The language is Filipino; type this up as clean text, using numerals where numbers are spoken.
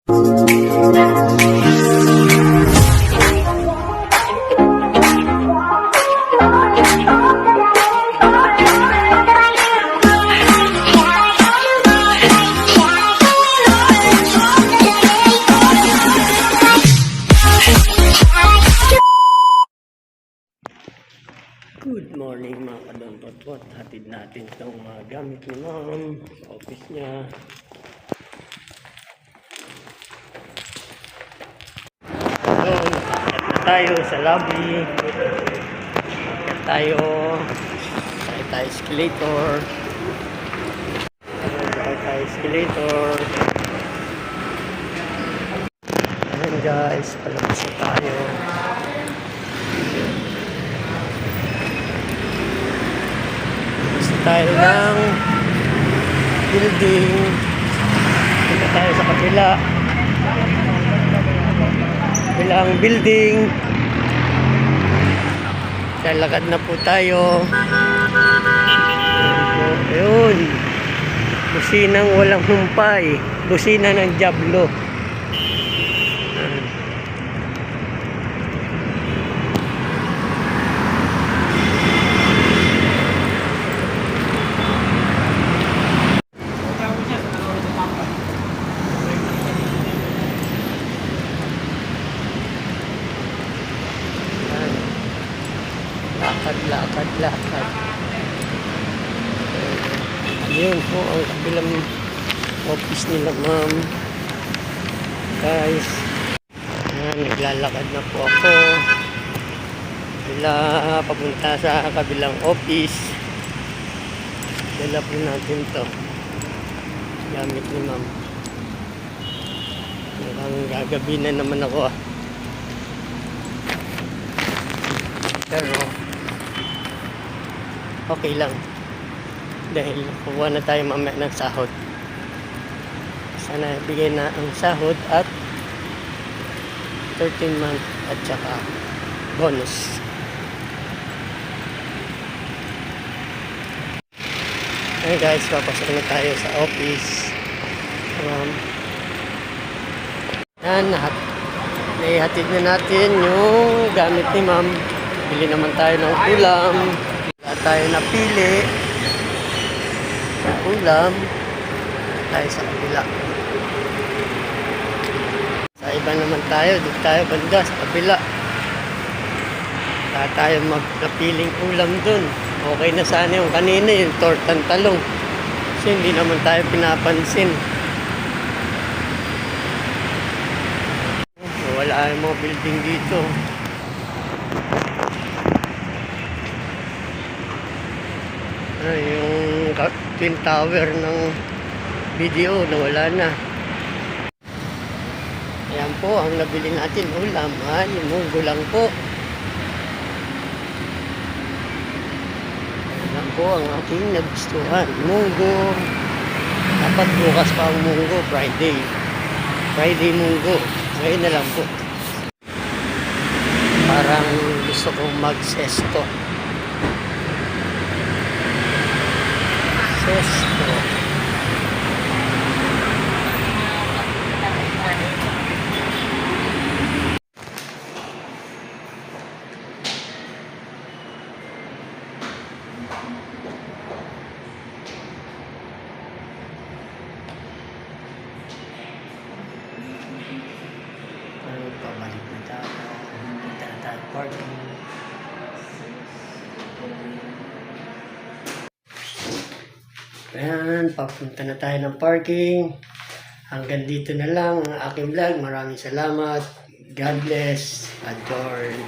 Good morning mga kadontot-tot. Hatid natin itong mga gamit ni ma'am sa office niya. So, na tayo sa lobby. Tayo escalator. Ayan guys, palabas na tayo. Tayo ng building. Punta tayo sa kabilang building. Lalakad na po tayo. Ayun, businang walang humpay, busina ng Diablo. Lakad. Ayun po ang kabilang office nila ma'am. Guys, naglalakad na po ako. Papunta sa kabilang office. Dala po natin to. Gamit ni ma'am. Mukhang gagabi na naman ako. Pero okay lang dahil kuha na tayo mamaya ng sahod. Sana bigay na ang sahod at 13 month at saka bonus. Okay guys, papasok na tayo sa office. Naihatid na natin yung gamit ni ma'am. Bili naman tayo ng ulam. Tayo napili ulam tayo sa kabila. Sa iba naman tayo, dito tayo banda sa kabila. Tayo magnapiling ulam dun. Okay na sana yung kanina, yung tortang talong, kasi hindi naman tayo pinapansin. Wala yung mga building dito. Yung Twin Tower ng video nawala na. Ayan po ang nabili natin ulam. Yung munggo lang po. Ayan po ang ating nagustuhan. Munggo. Dapat bukas pa ang munggo. Friday munggo. Ngayon na lang po. Parang gusto kong mag-sesto. Pabalik na tayo. Punta na tayo parking. Ayan, papunta na tayo ng parking. Hanggang dito na lang ang aking vlog. Maraming salamat. God bless. Adorn.